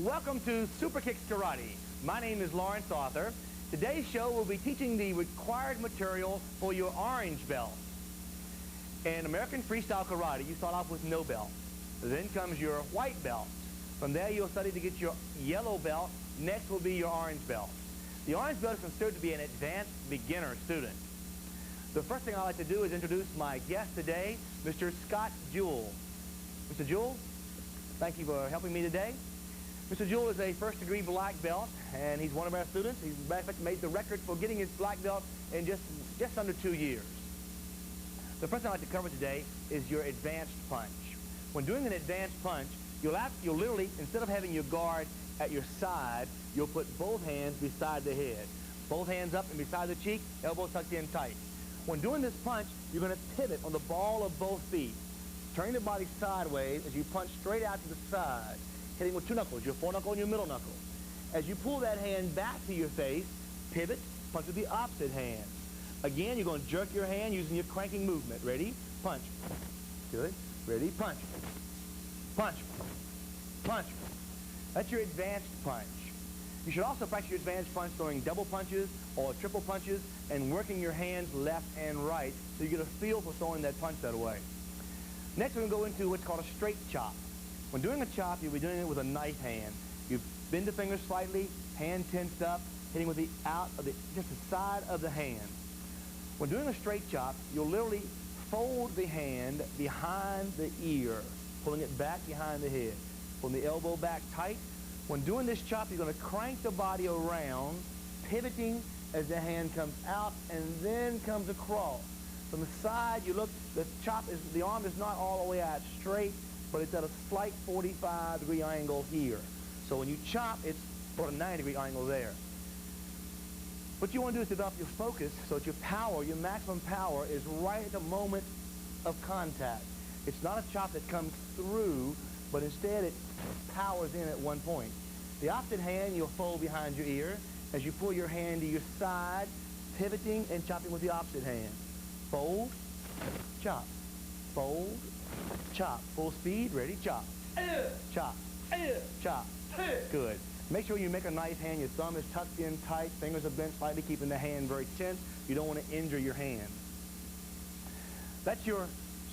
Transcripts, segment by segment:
Welcome to Super Kicks Karate. My name is Lawrence Arthur. Today's show will be teaching the required material for your orange belt. In American Freestyle Karate, you start off with no belt. Then comes your white belt. From there, you'll study to get your yellow belt. Next will be your orange belt. The orange belt is considered to be an advanced beginner student. The first thing I'd like to do is introduce my guest today, Mr. Scott Jewell. Mr. Jewell, thank you for helping me today. Mr. Jewell is a first-degree black belt, and he's one of our students. He's, in fact, made the record for getting his black belt in just under 2 years. The first thing I'd like to cover today is your advanced punch. When doing an advanced punch, you'll literally, instead of having your guard at your side, you'll put both hands beside the head. Both hands up and beside the cheek, elbows tucked in tight. When doing this punch, you're going to pivot on the ball of both feet, turning the body sideways as you punch straight out to the side, hitting with two knuckles, your foreknuckle and your middle knuckle. As you pull that hand back to your face, pivot, punch with the opposite hand. Again, you're going to jerk your hand using your cranking movement. Ready? Punch. Good. Ready? Punch. Punch. Punch. That's your advanced punch. You should also practice your advanced punch throwing double punches or triple punches and working your hands left and right so you get a feel for throwing that punch that way. Next, we're going to go into what's called a straight chop. When doing a chop, you'll be doing it with a knife hand. You bend the fingers slightly, hand tensed up, hitting with just the side of the hand. When doing a straight chop, you'll literally fold the hand behind the ear, pulling it back behind the head, pulling the elbow back tight. When doing this chop, you're going to crank the body around, pivoting as the hand comes out and then comes across. From the side, you look, the arm is not all the way out straight, but it's at a slight 45-degree angle here. So when you chop, it's about a 90-degree angle there. What you want to do is develop your focus so that your power, your maximum power, is right at the moment of contact. It's not a chop that comes through, but instead it powers in at one point. The opposite hand you'll fold behind your ear as you pull your hand to your side, pivoting and chopping with the opposite hand. Fold, chop, fold, chop. Full speed, ready, chop. Chop, chop. Good. Make sure you make a nice hand. Your thumb is tucked in tight, fingers are bent slightly, keeping the hand very tense. You don't want to injure your hand. That's your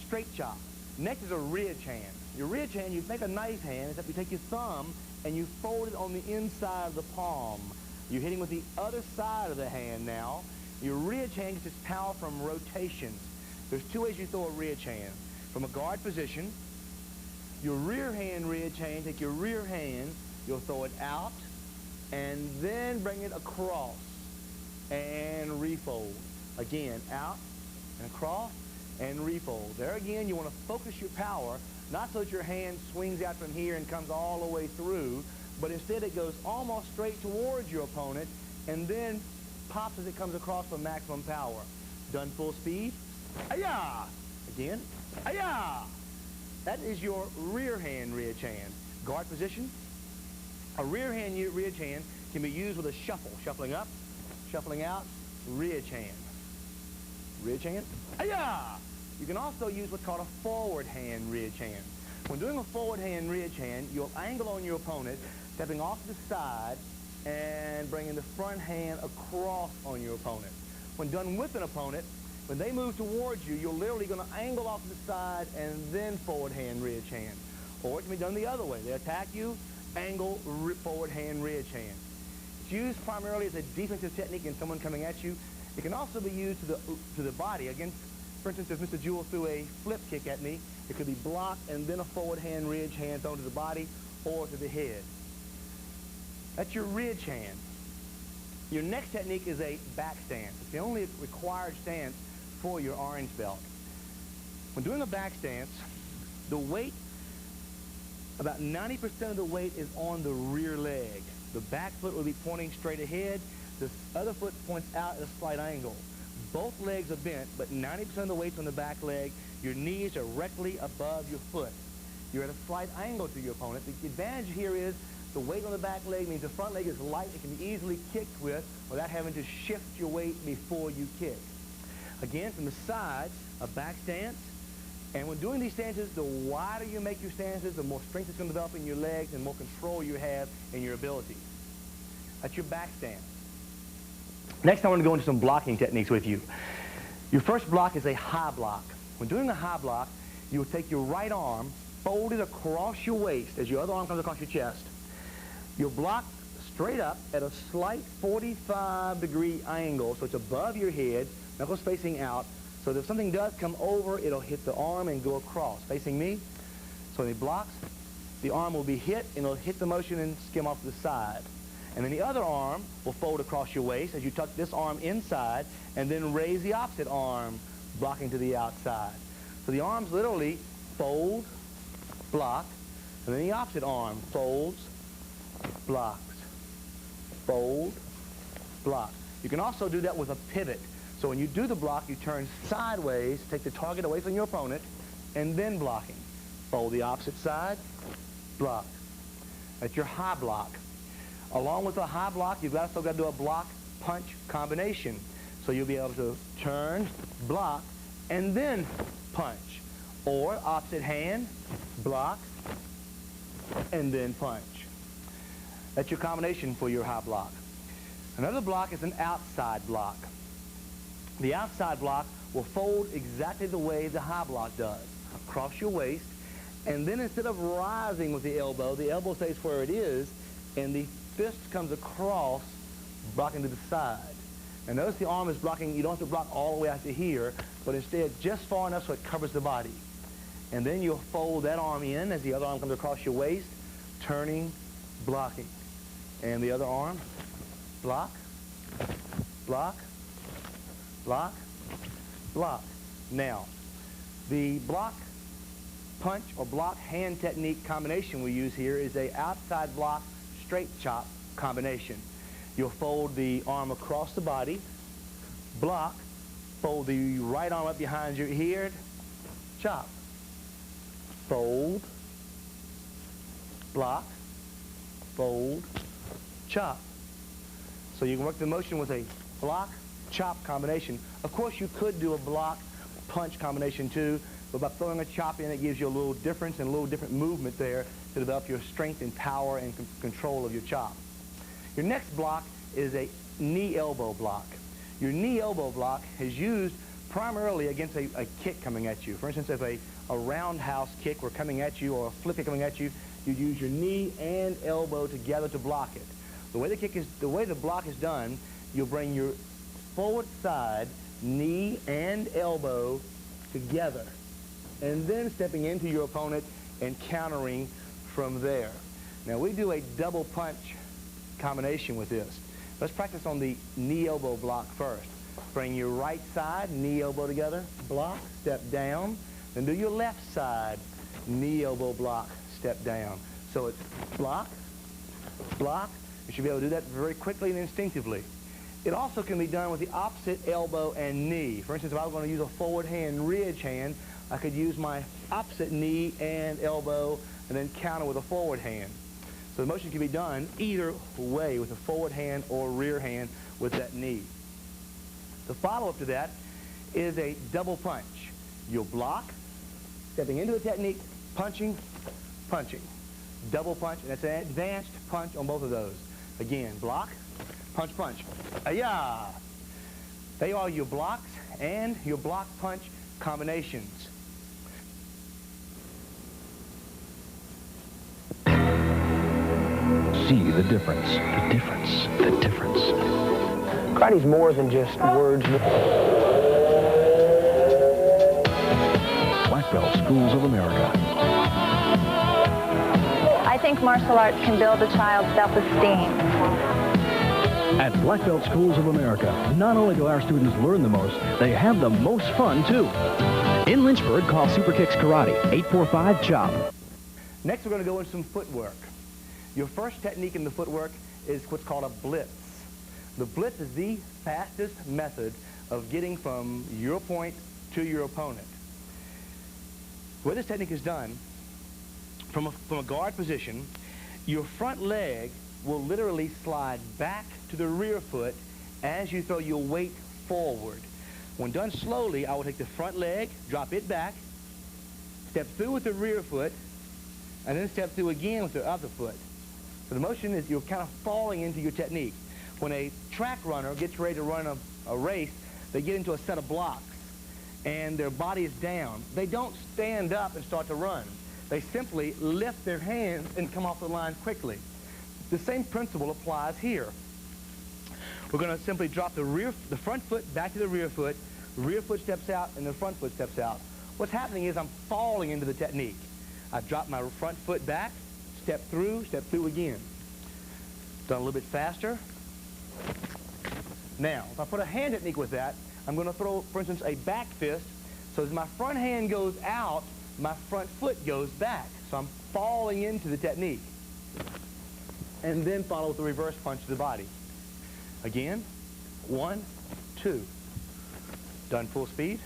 straight chop. Next is a ridge hand. Your ridge hand, you make a nice hand, except you take your thumb and you fold it on the inside of the palm. You're hitting with the other side of the hand now. Your ridge hand gets its power from rotation. There's two ways you throw a ridge hand. From a guard position, your rear hand ridge hand, take your rear hand, you'll throw it out, and then bring it across, and refold. Again, out, and across, and refold. There again, you want to focus your power, not so that your hand swings out from here and comes all the way through, but instead it goes almost straight towards your opponent, and then pops as it comes across for maximum power. Done full speed. Ayah! Again. Ayah! That is your rear hand ridge hand. Guard position. A rear hand ridge hand can be used with a shuffle. Shuffling up, shuffling out, ridge hand. Ridge hand. Ayah! You can also use what's called a forward hand ridge hand. When doing a forward hand ridge hand, you'll angle on your opponent, stepping off to the side and bringing the front hand across on your opponent. When done with an opponent, when they move towards you, you're literally going to angle off to the side and then forward hand ridge hand. Or it can be done the other way. They attack you, angle, forward hand ridge hand. It's used primarily as a defensive technique in someone coming at you. It can also be used to the body. Again, for instance, if Mr. Jewell threw a flip kick at me, it could be blocked and then a forward hand ridge hand thrown to the body or to the head. That's your ridge hand. Your next technique is a back stance. It's the only required stance for your orange belt. When doing a back stance, the weight, about 90% of the weight is on the rear leg. The back foot will be pointing straight ahead. The other foot points out at a slight angle. Both legs are bent, but 90% of the weight's on the back leg. Your knees are directly above your foot. You're at a slight angle to your opponent. The advantage here is the weight on the back leg means the front leg is light. It can be easily kicked with without having to shift your weight before you kick. Again, from the sides, a back stance, And when doing these stances, the wider you make your stances, the more strength is going to develop in your legs and more control you have in your abilities. That's your back stance. Next, I want to go into some blocking techniques with you. Your first block is a high block. When doing a high block, you will take your right arm, fold it across your waist as your other arm comes across your chest. You'll block straight up at a slight 45-degree angle, so it's above your head, knuckles facing out, so that if something does come over, it'll hit the arm and go across. Facing me, so when he blocks, the arm will be hit, and it'll hit the motion and skim off to the side. And then the other arm will fold across your waist as you tuck this arm inside, and then raise the opposite arm, blocking to the outside. So the arms literally fold, block, and then the opposite arm folds, blocks, fold, block. You can also do that with a pivot. So when you do the block, you turn sideways, take the target away from your opponent, and then blocking. Fold the opposite side, block. That's your high block. Along with the high block, you've still got to do a block-punch combination. So you'll be able to turn, block, and then punch. Or opposite hand, block, and then punch. That's your combination for your high block. Another block is an outside block. The outside block will fold exactly the way the high block does. Across your waist, and then instead of rising with the elbow stays where it is, and the fist comes across, blocking to the side. And notice the arm is blocking, you don't have to block all the way out to here, but instead just far enough so it covers the body. And then you'll fold that arm in as the other arm comes across your waist, turning, blocking. And the other arm, block, block, block, block. Now, the block punch or block hand technique combination we use here is a outside block straight chop combination. You'll fold the arm across the body, block, fold the right arm up behind your ear, chop, fold, block, fold, chop. So you can work the motion with a block, chop combination. Of course, you could do a block, punch combination too, but by throwing a chop in, it gives you a little difference and a little different movement there to develop your strength and power and control of your chop. Your next block is a knee-elbow block. Your knee-elbow block is used primarily against a kick coming at you. For instance, if a roundhouse kick were coming at you or a flip kick coming at you, you'd use your knee and elbow together to block it. The way the block is done, you'll bring your forward side, knee and elbow together, and then stepping into your opponent and countering from there. Now we do a double punch combination with this. Let's practice on the knee-elbow block first. Bring your right side, knee-elbow together, block, step down, then do your left side, knee-elbow block, step down. So it's block, block. You should be able to do that very quickly and instinctively. It also can be done with the opposite elbow and knee. For instance, if I was going to use a forward hand, ridge hand, I could use my opposite knee and elbow and then counter with a forward hand. So the motion can be done either way, with a forward hand or rear hand with that knee. The follow-up to that is a double punch. You'll block, stepping into the technique, punching, punching. Double punch, and it's an advanced punch on both of those. Again, block, punch, punch. Ayah! They are your blocks and your block punch combinations. See the difference. The difference. The difference. Karate's more than just words. Black Belt Schools of America. I think martial arts can build a child's self-esteem. At Black Belt Schools of America, not only do our students learn the most, they have the most fun, too. In Lynchburg, call Super Kicks Karate, 845-CHOP. Next, we're going to go into some footwork. Your first technique in the footwork is what's called a blitz. The blitz is the fastest method of getting from your point to your opponent. The way this technique is done, from a guard position, your front leg will literally slide back to the rear foot as you throw your weight forward. When done slowly, I will take the front leg, drop it back, step through with the rear foot, and then step through again with the other foot. So the motion is you're kind of falling into your technique. When a track runner gets ready to run a race, they get into a set of blocks, and their body is down. They don't stand up and start to run. They simply lift their hands and come off the line quickly. The same principle applies here. We're going to simply drop the front foot back to the rear foot steps out, and the front foot steps out. What's happening is I'm falling into the technique. I drop my front foot back, step through again. Done a little bit faster. Now, if I put a hand technique with that, I'm going to throw, for instance, a back fist. So as my front hand goes out, my front foot goes back. So I'm falling into the technique. And then follow with the reverse punch to the body. Again, 1, 2. Done full speed.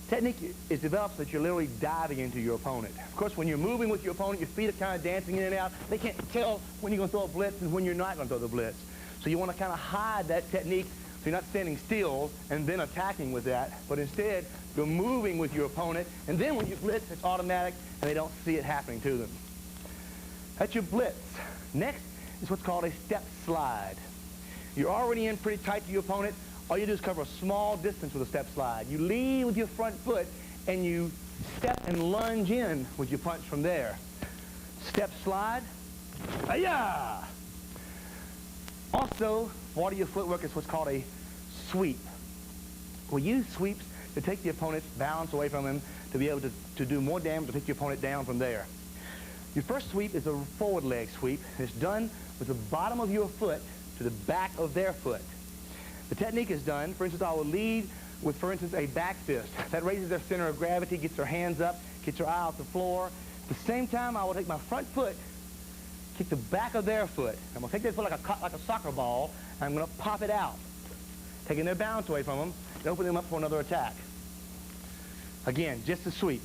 Technique is developed so that you're literally diving into your opponent. Of course, when you're moving with your opponent, your feet are kind of dancing in and out. They can't tell when you're going to throw a blitz and when you're not going to throw the blitz. So you want to kind of hide that technique so you're not standing still and then attacking with that, but instead you're moving with your opponent, and then when you blitz, it's automatic and they don't see it happening to them. That's your blitz. Next is what's called a step slide. You're already in pretty tight to your opponent. All you do is cover a small distance with a step slide. You lead with your front foot, and you step and lunge in with your punch from there. Step slide. Hi-ya! Also, part of your footwork is what's called a sweep. We use sweeps to take the opponent's balance away from him, to be able to do more damage, to take your opponent down from there. Your first sweep is a forward leg sweep. It's done with the bottom of your foot to the back of their foot. The technique is done, for instance, I will lead with, for instance, a back fist. That raises their center of gravity, gets their hands up, gets their eye off the floor. At the same time, I will take my front foot, kick the back of their foot. I'm going to take their foot like a soccer ball, and I'm going to pop it out, taking their balance away from them and opening them up for another attack. Again, just a sweep.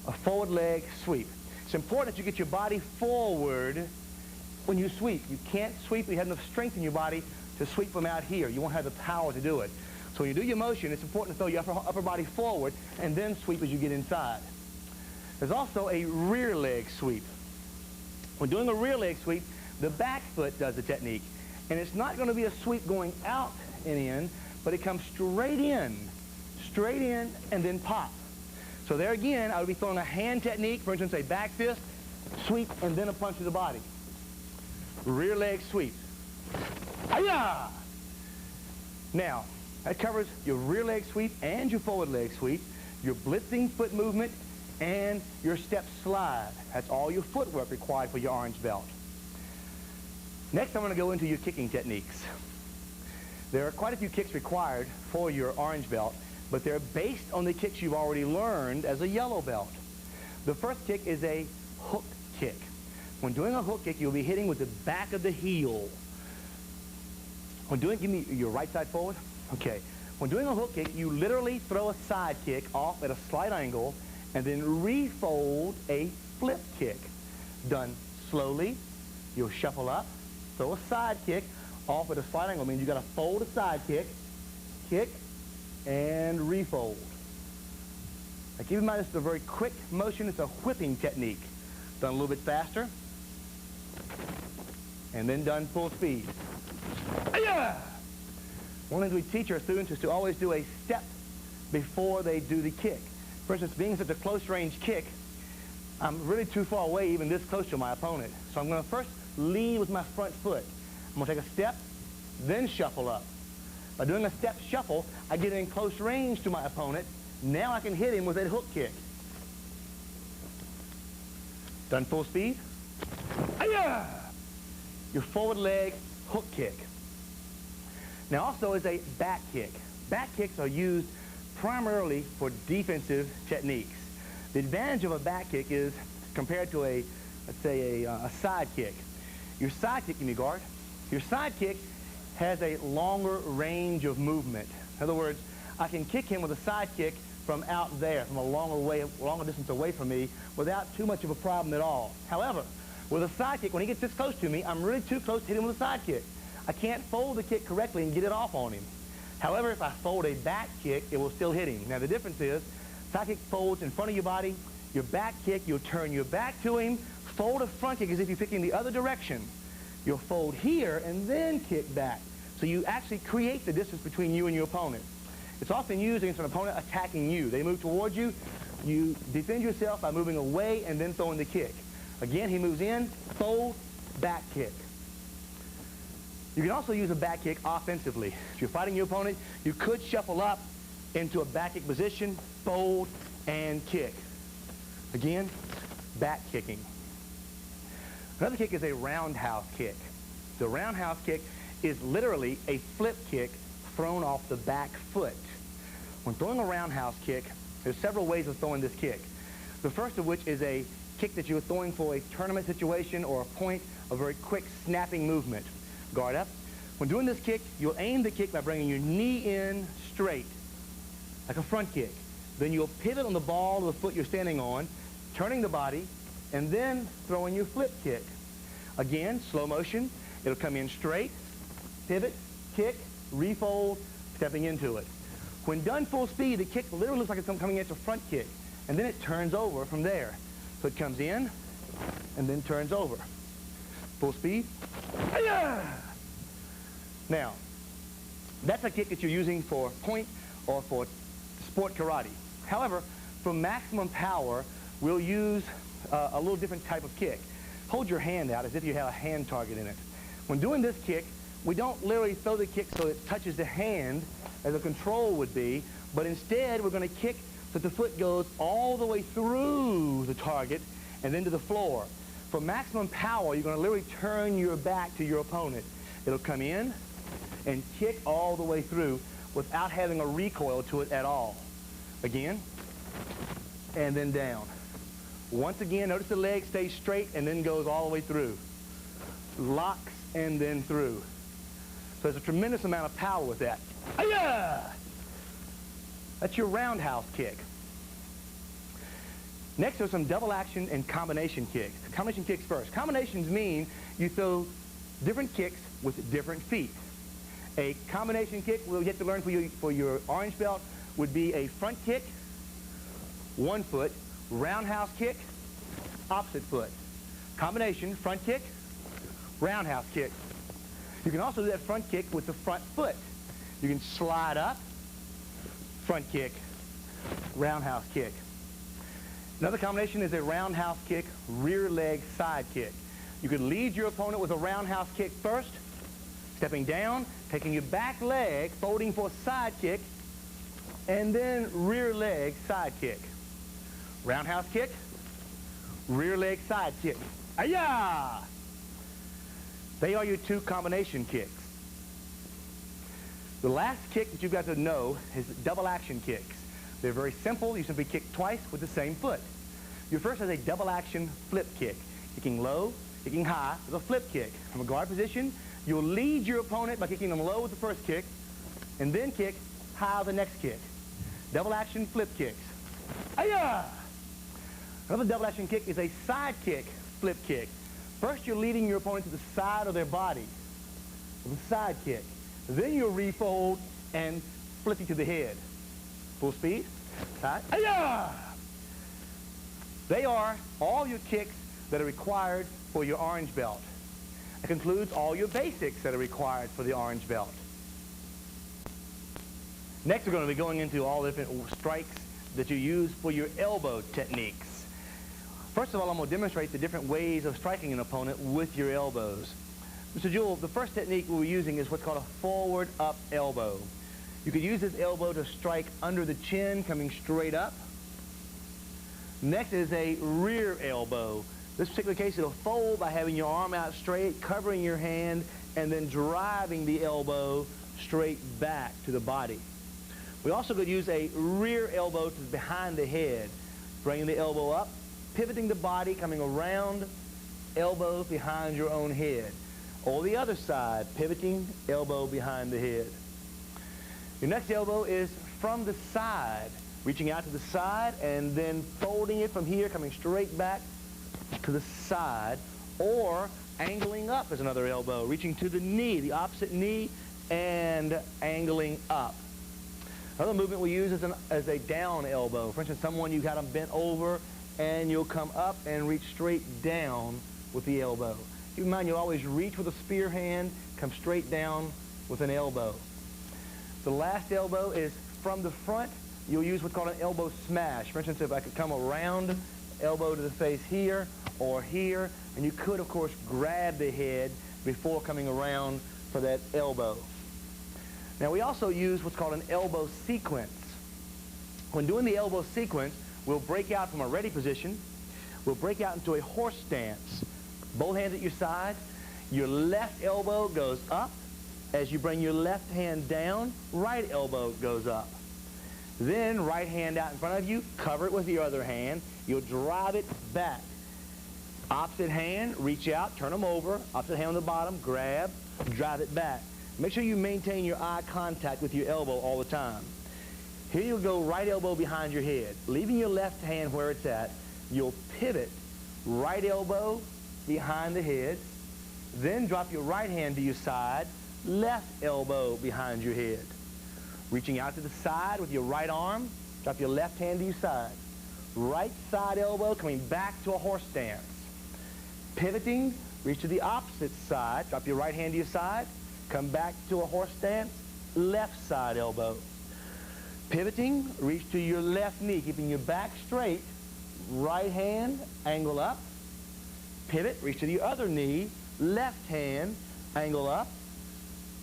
A forward leg sweep. It's important that you get your body forward when you sweep. You can't sweep if you have enough strength in your body to sweep from out here. You won't have the power to do it. So when you do your motion, it's important to throw your upper body forward and then sweep as you get inside. There's also a rear leg sweep. When doing a rear leg sweep, the back foot does the technique. And it's not going to be a sweep going out and in, but it comes straight in, and then pop. So there again, I would be throwing a hand technique, for instance, a back fist, sweep, and then a punch to the body. Rear leg sweep. Hi-ya! Now, that covers your rear leg sweep and your forward leg sweep, your blitzing foot movement, and your step slide. That's all your footwork required for your orange belt. Next, I'm going to go into your kicking techniques. There are quite a few kicks required for your orange belt, but they're based on the kicks you've already learned as a yellow belt. The first kick is a hook kick. When doing a hook kick, you'll be hitting with the back of the heel. When doing, give me your right side forward. Okay. When doing a hook kick, you literally throw a side kick off at a slight angle and then refold a flip kick. Done slowly, you'll shuffle up, throw a side kick off at a slight angle. Means you got to fold a side kick, kick, and refold. Now keep in mind this is a very quick motion. It's a whipping technique. Done a little bit faster, and then done full speed. Hi-ya! One of the things we teach our students is to always do a step before they do the kick. For instance, being such a close range kick, I'm really too far away, even this close to my opponent. So I'm going to first lead with my front foot. I'm going to take a step, then shuffle up. By doing a step shuffle, I get in close range to my opponent. Now I can hit him with that hook kick. Done full speed. Hi-ya! Your forward leg hook kick. Now also is a back kick. Back kicks are used primarily for defensive techniques. The advantage of a back kick is compared to a, let's say, a side kick. Your side kick, give me guard. Your side kick has a longer range of movement. In other words, I can kick him with a side kick from out there, from a longer distance away from me, without too much of a problem at all. However, with a side kick, when he gets this close to me, I'm really too close to hit him with a side kick. I can't fold the kick correctly and get it off on him. However, if I fold a back kick, it will still hit him. Now the difference is, side kick folds in front of your body, your back kick, you'll turn your back to him, fold a front kick as if you're kicking the other direction. You'll fold here and then kick back. So you actually create the distance between you and your opponent. It's often used against an opponent attacking you. They move towards you, you defend yourself by moving away and then throwing the kick. Again, he moves in, fold, back kick. You can also use a back kick offensively. If you're fighting your opponent, you could shuffle up into a back kick position, fold, and kick. Again, back kicking. Another kick is a roundhouse kick. The roundhouse kick is literally a flip kick thrown off the back foot. When throwing a roundhouse kick, there's several ways of throwing this kick. The first of which is a kick that you're throwing for a tournament situation or a point, a very quick snapping movement. Guard up. When doing this kick, you'll aim the kick by bringing your knee in straight, like a front kick. Then you'll pivot on the ball of the foot you're standing on, turning the body, and then throwing your flip kick. Again, slow motion. It'll come in straight, pivot, kick, refold, stepping into it. When done full speed, the kick literally looks like it's coming against a front kick, and then it turns over from there. So it comes in, and then turns over. Full speed. Hi-ya! Now, that's a kick that you're using for point or for sport karate. However, for maximum power, we'll use a little different type of kick. Hold your hand out as if you have a hand target in it. When doing this kick, we don't literally throw the kick so it touches the hand as a control would be, but instead we're going to kick so that the foot goes all the way through the target and then to the floor. For maximum power, you're going to literally turn your back to your opponent. It'll come in and kick all the way through without having a recoil to it at all. Again, and then down. Once again, notice the leg stays straight and then goes all the way through. Locks and then through. So there's a tremendous amount of power with that. Hi-ya! That's your roundhouse kick. Next, there's some double action and combination kicks. Combination kicks first. Combinations mean you throw different kicks with different feet. A combination kick we'll get to learn for your orange belt would be a front kick, one foot, roundhouse kick, opposite foot. Combination, front kick, roundhouse kick. You can also do that front kick with the front foot. You can slide up, front kick, roundhouse kick. Another combination is a roundhouse kick, rear leg side kick. You could lead your opponent with a roundhouse kick first, stepping down, taking your back leg, folding for a side kick, and then rear leg side kick. Roundhouse kick, rear leg side kick. Hi-ya! They are your two combination kicks. The last kick that you've got to know is double action kicks. They're very simple. You simply kick twice with the same foot. Your first is a double action flip kick. Kicking low, kicking high with a flip kick. From a guard position, you'll lead your opponent by kicking them low with the first kick, and then kick high with the next kick. Double action flip kicks. Hi-ya! Another double action kick is a side kick flip kick. First, you're leading your opponent to the side of their body with a side kick. Then you'll refold and flip you to the head. Full speed. Side. Hi-ya! They are all your kicks that are required for your orange belt. That concludes all your basics that are required for the orange belt. Next, we're going to be going into all the different strikes that you use for your elbow techniques. First of all, I'm going to demonstrate the different ways of striking an opponent with your elbows. Mr. Jewell, the first technique we're using is what's called a forward up elbow. You could use this elbow to strike under the chin, coming straight up. Next is a rear elbow. This particular case, it'll fold by having your arm out straight, covering your hand, and then driving the elbow straight back to the body. We also could use a rear elbow to behind the head, bringing the elbow up, pivoting the body, coming around, elbow behind your own head. Or the other side, pivoting, elbow behind the head. Your next elbow is from the side, reaching out to the side and then folding it from here, coming straight back to the side, or angling up as another elbow, reaching to the knee, the opposite knee, and angling up. Another movement we use is a down elbow. For instance, someone you got them bent over and you'll come up and reach straight down with the elbow. Keep in mind, you'll always reach with a spear hand, come straight down with an elbow. The last elbow is from the front. You'll use what's called an elbow smash. For instance, if I could come around, elbow to the face here or here, and you could, of course, grab the head before coming around for that elbow. Now, we also use what's called an elbow sequence. When doing the elbow sequence, we'll break out from a ready position. We'll break out into a horse stance. Both hands at your side. Your left elbow goes up. As you bring your left hand down, right elbow goes up. Then, right hand out in front of you, cover it with your other hand. You'll drive it back. Opposite hand, reach out, turn them over. Opposite hand on the bottom, grab, drive it back. Make sure you maintain your eye contact with your elbow all the time. Here you'll go right elbow behind your head. Leaving your left hand where it's at, you'll pivot right elbow behind the head. Then drop your right hand to your side, left elbow behind your head. Reaching out to the side with your right arm, drop your left hand to your side. Right side elbow coming back to a horse stance. Pivoting, reach to the opposite side, drop your right hand to your side, come back to a horse stance, left side elbow. Pivoting, reach to your left knee, keeping your back straight, right hand, angle up. Pivot, reach to the other knee, left hand, angle up.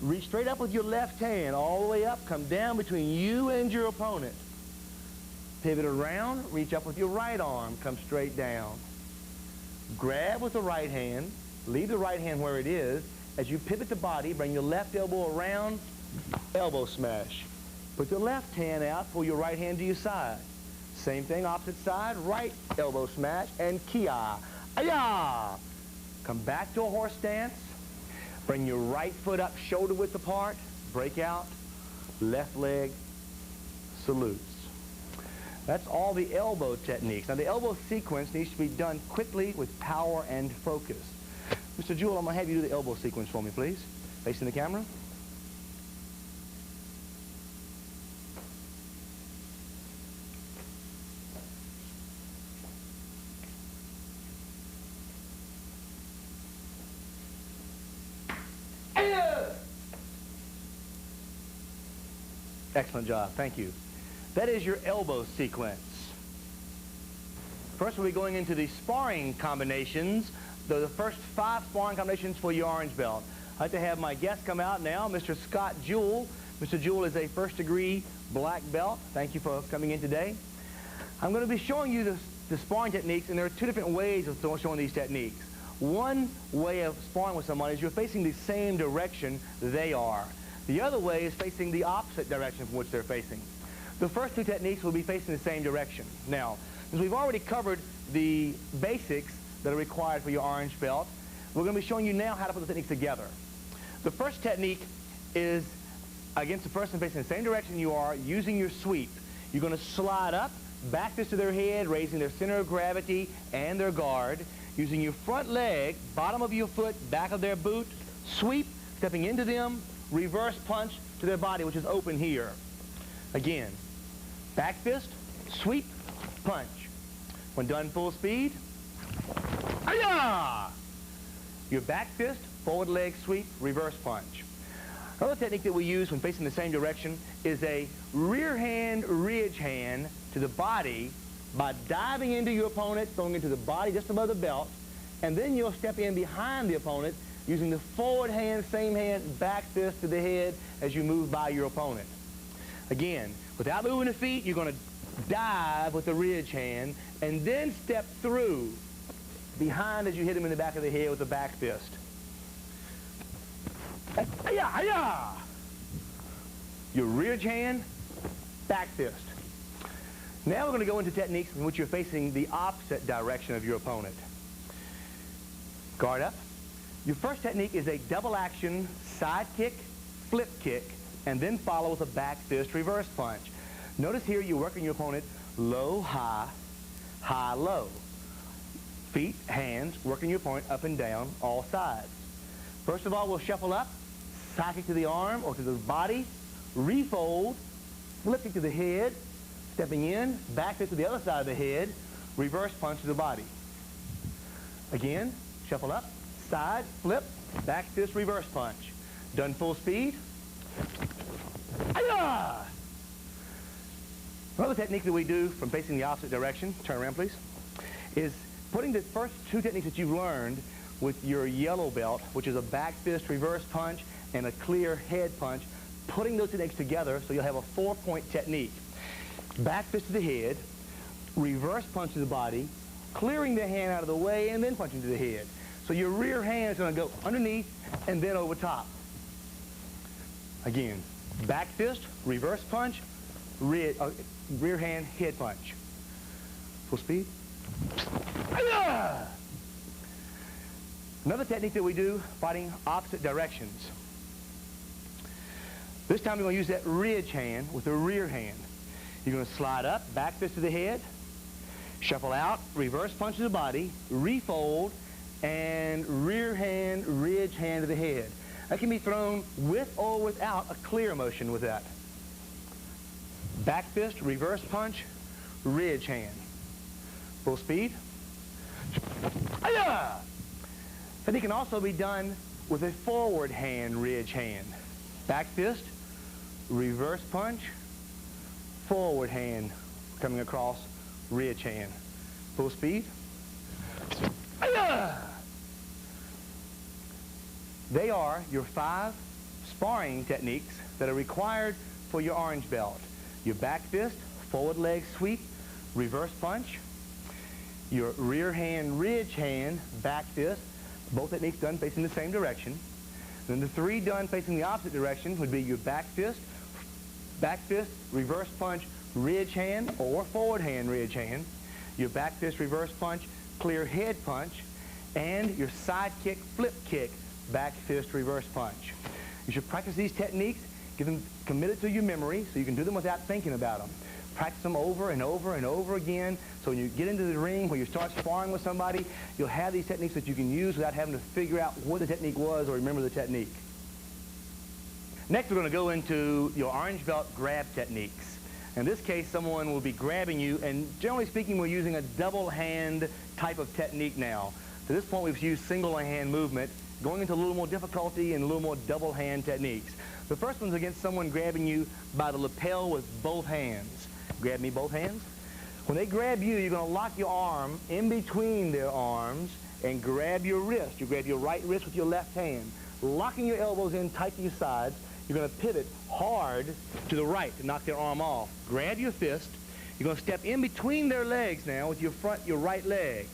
Reach straight up with your left hand, all the way up, come down between you and your opponent. Pivot around, reach up with your right arm, come straight down. Grab with the right hand, leave the right hand where it is. As you pivot the body, bring your left elbow around, elbow smash. Put your left hand out, pull your right hand to your side. Same thing, opposite side, right elbow smash, and kia. Aya! Come back to a horse stance. Bring your right foot up, shoulder width apart. Break out, left leg, salutes. That's all the elbow techniques. Now, the elbow sequence needs to be done quickly with power and focus. Mr. Jewell, I'm going to have you do the elbow sequence for me, please. Facing the camera. Excellent job. Thank you. That is your elbow sequence. First, we'll be going into the sparring combinations. They're the first 5 sparring combinations for your orange belt. I'd like to have my guest come out now, Mr. Scott Jewell. Mr. Jewell is a first-degree black belt. Thank you for coming in today. I'm going to be showing you the sparring techniques, and there are 2 different ways of showing these techniques. One way of sparring with someone is you're facing the same direction they are. The other way is facing the opposite direction from which they're facing. The first 2 techniques will be facing the same direction. Now, since we've already covered the basics that are required for your orange belt, we're going to be showing you now how to put the techniques together. The first technique is against the person facing the same direction you are, using your sweep. You're going to slide up, back fist to their head, raising their center of gravity and their guard, using your front leg, bottom of your foot, back of their boot, sweep, stepping into them, reverse punch to their body, which is open here. Again, back fist, sweep, punch. When done full speed, hi-ya! Your back fist, forward leg sweep, reverse punch. Another technique that we use when facing the same direction is a rear hand, ridge hand to the body by diving into your opponent, going into the body just above the belt, and then you'll step in behind the opponent using the forward hand, same hand, back fist to the head as you move by your opponent. Again, without moving the feet, you're going to dive with the ridge hand and then step through behind as you hit him in the back of the head with the back fist. Hi-ya, hi-ya! Your ridge hand, back fist. Now we're going to go into techniques in which you're facing the opposite direction of your opponent. Guard up. Your first technique is a double action side kick, flip kick, and then follow with a back fist reverse punch. Notice here you're working your opponent low, high, high, low. Feet, hands, working your opponent up and down, all sides. First of all, we'll shuffle up, side kick to the arm or to the body, refold, flip kick to the head, stepping in, back fist to the other side of the head, reverse punch to the body. Again, shuffle up, side, flip, back fist, reverse punch. Done full speed. Hi-ya! Another technique that we do from facing the opposite direction, turn around please, is putting the first two techniques that you've learned with your yellow belt, which is a back fist reverse punch and a clear head punch, putting those techniques together so you'll have a 4-point technique. Back fist to the head, reverse punch to the body, clearing the hand out of the way and then punching to the head. So your rear hand is going to go underneath and then over top. Again, back fist, reverse punch, rear hand, head punch. Full speed. Another technique that we do, fighting opposite directions. This time we're going to use that ridge hand with the rear hand. You're going to slide up, back fist to the head, shuffle out, reverse punch to the body, refold, and rear hand, ridge hand to the head. That can be thrown with or without a clear motion with that. Back fist, reverse punch, ridge hand. Full speed. Hi-ya! That can also be done with a forward hand, ridge hand. Back fist, reverse punch, forward hand coming across, ridge hand. Full speed. Hi-ya! They are your 5 sparring techniques that are required for your orange belt. Your back fist, forward leg sweep, reverse punch. Your rear hand, ridge hand, back fist, both techniques done facing the same direction. Then the 3 done facing the opposite direction would be your back fist, reverse punch, ridge hand, or forward hand, ridge hand. Your back fist, reverse punch, clear head punch, and your side kick, flip kick, back fist, reverse punch. You should practice these techniques, get them committed to your memory so you can do them without thinking about them. Practice them over and over and over again so when you get into the ring, when you start sparring with somebody, you'll have these techniques that you can use without having to figure out what the technique was or remember the technique. Next, we're going to go into your orange belt grab techniques. In this case, someone will be grabbing you, and generally speaking, we're using a double hand type of technique now. To this point, we've used single hand movement, going into a little more difficulty and a little more double hand techniques. The first one's against someone grabbing you by the lapel with both hands. Grab me both hands. When they grab you, you're going to lock your arm in between their arms and grab your wrist. You grab your right wrist with your left hand. Locking your elbows in tight to your sides, you're going to pivot hard to the right to knock their arm off. Grab your fist. You're going to step in between their legs now with your right leg.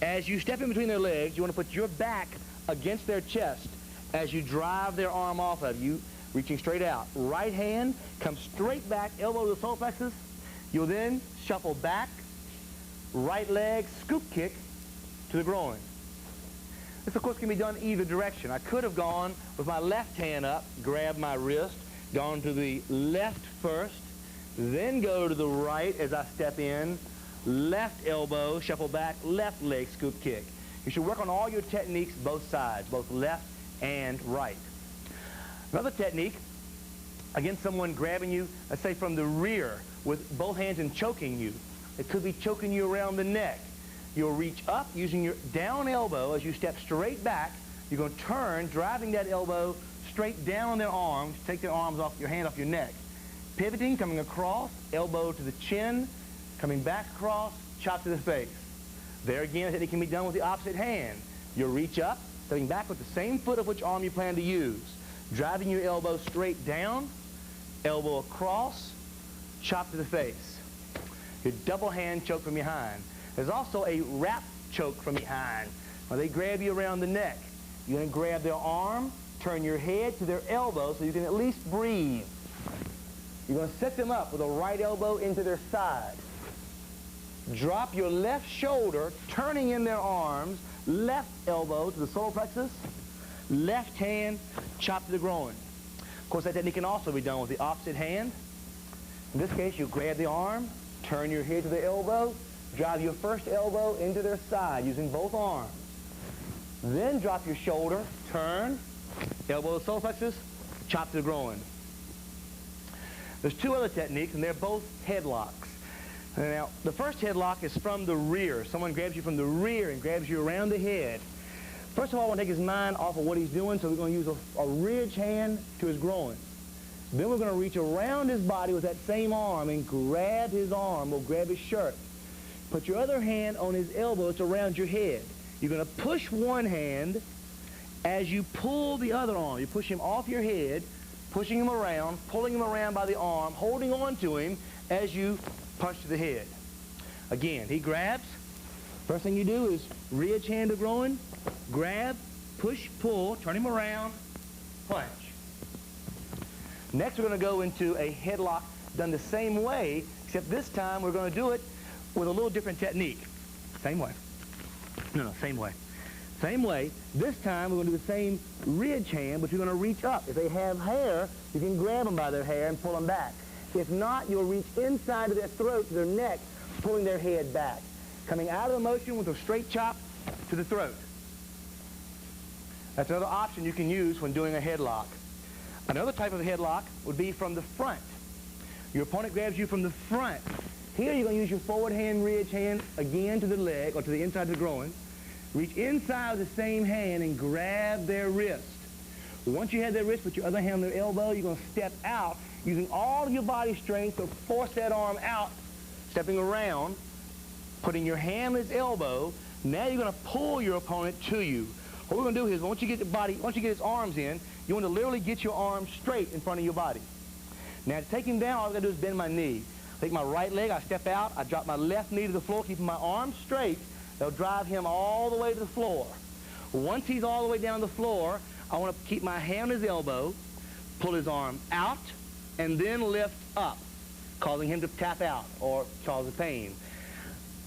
As you step in between their legs, you want to put your back against their chest as you drive their arm off of you, reaching straight out. Right hand comes straight back, elbow to the solar plexus. You'll then shuffle back, right leg, scoop kick to the groin. This, of course, can be done either direction. I could have gone with my left hand up, grabbed my wrist, gone to the left first, then go to the right as I step in, left elbow, shuffle back, left leg, scoop kick. You should work on all your techniques both sides, both left and right. Another technique, against someone grabbing you, let's say from the rear, with both hands and choking you. It could be choking you around the neck. You'll reach up using your down elbow as you step straight back. You're going to turn, driving that elbow straight down on their arms, take their arms off, your hand off your neck. Pivoting, coming across, elbow to the chin, coming back across, chop to the face. There again, it can be done with the opposite hand. You'll reach up, stepping back with the same foot of which arm you plan to use. Driving your elbow straight down, elbow across, chop to the face. Your double hand choke from behind. There's also a wrap choke from behind. When they grab you around the neck, you're going to grab their arm, turn your head to their elbow so you can at least breathe. You're going to set them up with a right elbow into their side. Drop your left shoulder, turning in their arms, left elbow to the solar plexus, left hand, chop to the groin. Of course, that technique can also be done with the opposite hand. In this case, you grab the arm, turn your head to the elbow, drive your first elbow into their side using both arms. Then drop your shoulder, turn, elbow to solar plexus, chop to the groin. There's two other techniques, and they're both headlocks. Now, the first headlock is from the rear. Someone grabs you from the rear and grabs you around the head. First of all, I want to take his mind off of what he's doing, so we're going to use a ridge hand to his groin. Then we're going to reach around his body with that same arm and grab his arm or grab his shirt. Put your other hand on his elbow. It's around your head. You're going to push one hand as you pull the other arm. You push him off your head, pushing him around, pulling him around by the arm, holding on to him as you punch to the head. Again, he grabs. First thing you do is ridge hand to groin, grab, push, pull, turn him around, punch. Next, we're going to go into a headlock done the same way, except this time we're going to do it with a little different technique. Same way. No, same way. Same way. This time we're going to do the same ridge hand, but you're going to reach up. If they have hair, you can grab them by their hair and pull them back. If not, you'll reach inside of their throat to their neck, pulling their head back. Coming out of the motion with a straight chop to the throat. That's another option you can use when doing a headlock. Another type of headlock would be from the front. Your opponent grabs you from the front. Here you're going to use your forward hand, ridge hand, again to the leg or to the inside of the groin. Reach inside of the same hand and grab their wrist. Once you have their wrist, put your other hand on their elbow. You're going to step out using all of your body strength to force that arm out, stepping around, putting your hand on his elbow. Now you're going to pull your opponent to you. What we're going to do is once you get his arms in, you want to literally get your arms straight in front of your body. Now to take him down, all I've got to do is bend my knee. Take my right leg, I step out, I drop my left knee to the floor, keeping my arms straight. They'll drive him all the way to the floor. Once he's all the way down the floor, I want to keep my hand on his elbow, pull his arm out, and then lift up, causing him to tap out or cause a pain.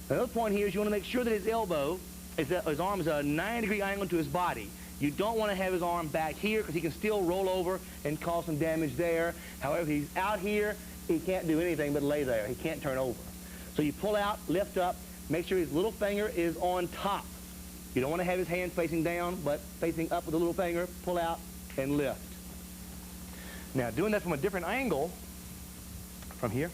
Another point here is you want to make sure that his arm is a 90-degree angle to his body. You don't want to have his arm back here because he can still roll over and cause some damage there. However, if he's out here, he can't do anything but lay there. He can't turn over. So you pull out, lift up, make sure his little finger is on top. You don't want to have his hand facing down, but facing up with the little finger, pull out and lift. Now, doing that from a different angle, from here,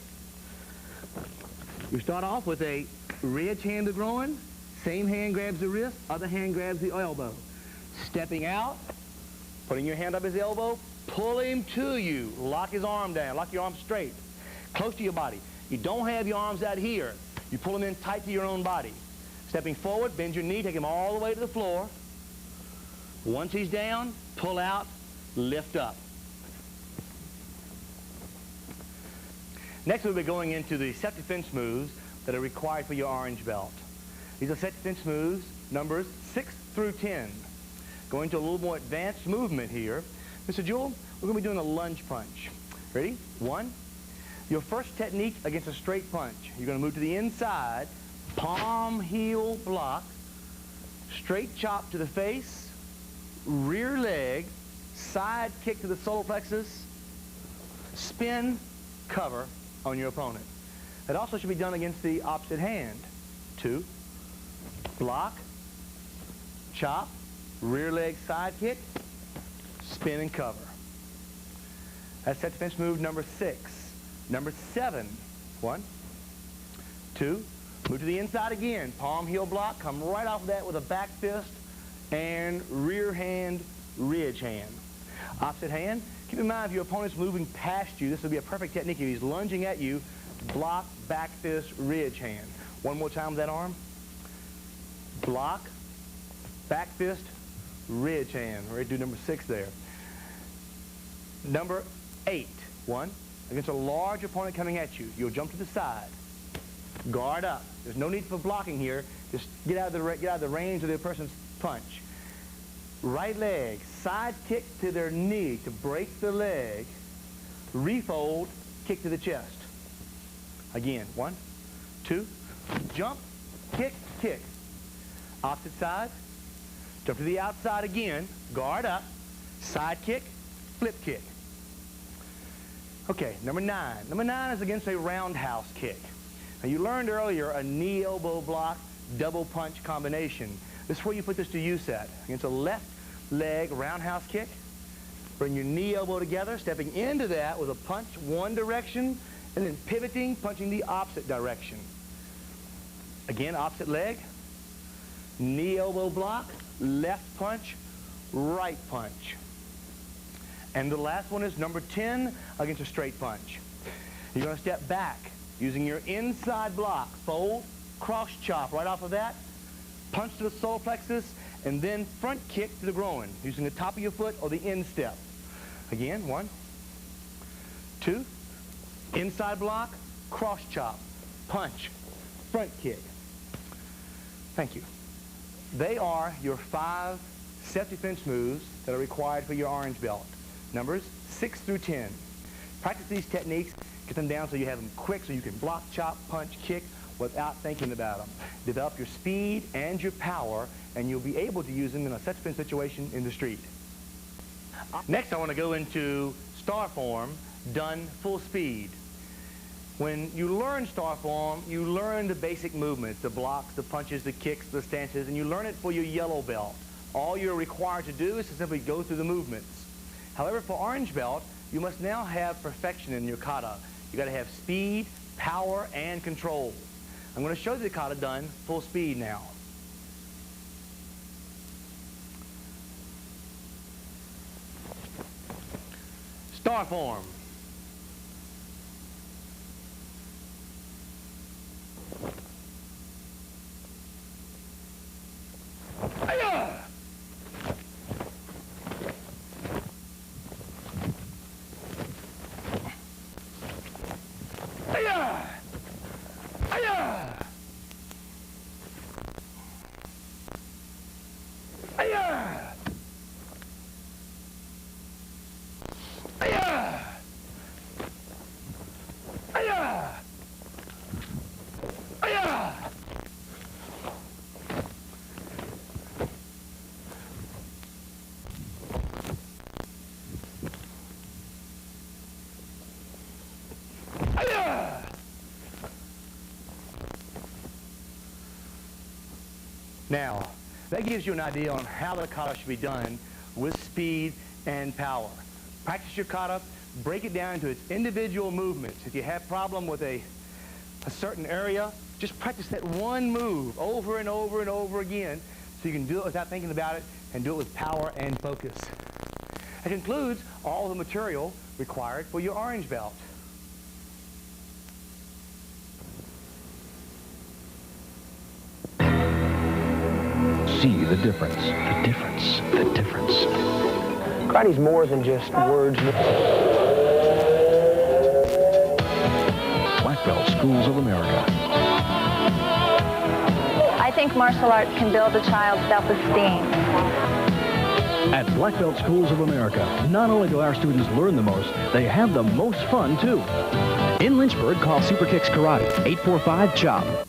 you start off with a ridge hand to groin, same hand grabs the wrist, other hand grabs the elbow. Stepping out, putting your hand up his elbow, pull him to you, lock his arm down, lock your arm straight, close to your body. You don't have your arms out here. You pull him in tight to your own body. Stepping forward, bend your knee, take him all the way to the floor. Once he's down, pull out, lift up. Next, we'll be going into the self-defense moves that are required for your orange belt. These are self-defense moves, numbers 6 through 10. Going to a little more advanced movement here. Mr. Jewell, we're going to be doing a lunge punch. Ready? 1. Your first technique against a straight punch. You're going to move to the inside, palm, heel, block, straight chop to the face, rear leg, side kick to the solar plexus, spin, cover on your opponent. That also should be done against the opposite hand. 2, block, chop, rear leg side kick, spin and cover. That's self-defense move number 6. Number 7, 1, 2, move to the inside again, palm, heel, block, come right off of that with a back fist and rear hand, ridge hand. Opposite hand, keep in mind if your opponent's moving past you, this would be a perfect technique. If he's lunging at you, block, back fist, ridge hand. One more time with that arm. Block, back fist, ridge hand. We're ready to do number 6 there. Number 8, 1, against a large opponent coming at you, you'll jump to the side. Guard up. There's no need for blocking here. Just get out of the range of the person's punch. Right leg, side kick to their knee to break the leg. Refold, kick to the chest. Again, 1, 2, jump, kick, kick. Opposite side, jump to the outside again, guard up, side kick, flip kick. Okay, number 9. Number 9 is against a roundhouse kick. Now you learned earlier a knee, elbow block, double punch combination. This is where you put this to use at. Against a left leg roundhouse kick, Bring your knee, elbow together, stepping into that with a punch one direction, and then pivoting, punching the opposite direction. Again, opposite leg, knee, elbow block, left punch, right punch. And the last one is number 10 against a straight punch. You're going to step back using your inside block, fold, cross chop right off of that, punch to the solar plexus, and then front kick to the groin using the top of your foot or the instep. Again, 1, 2, inside block, cross chop, punch, front kick. Thank you. They are your 5 self-defense moves that are required for your orange belt. Numbers 6 through 10. Practice these techniques, get them down so you have them quick so you can block, chop, punch, kick without thinking about them. Develop your speed and your power, and you'll be able to use them in a self-defense situation in the street. Next, I want to go into star form, done full speed. When you learn star form, you learn the basic movements, the blocks, the punches, the kicks, the stances, and you learn it for your yellow belt. All you're required to do is to simply go through the movements. However, for orange belt, you must now have perfection in your kata. You got to have speed, power, and control. I'm going to show you the kata done full speed now. Star form. Hi-ya! Hi-ya! Hi-ya! Hi-ya! Hi-ya! Hi-ya! Hi-ya! Hi-ya! Now, that gives you an idea on how the kata should be done with speed and power. Practice your kata, break it down into its individual movements. If you have a problem with a certain area, just practice that one move over and over and over again so you can do it without thinking about it and do it with power and focus. That concludes all the material required for your orange belt. See the difference, the difference, the difference. Karate's more than just words. Black Belt Schools of America. I think martial arts can build a child's self-esteem. At Black Belt Schools of America, not only do our students learn the most, they have the most fun, too. In Lynchburg, call Super Kicks Karate, 845-CHOP.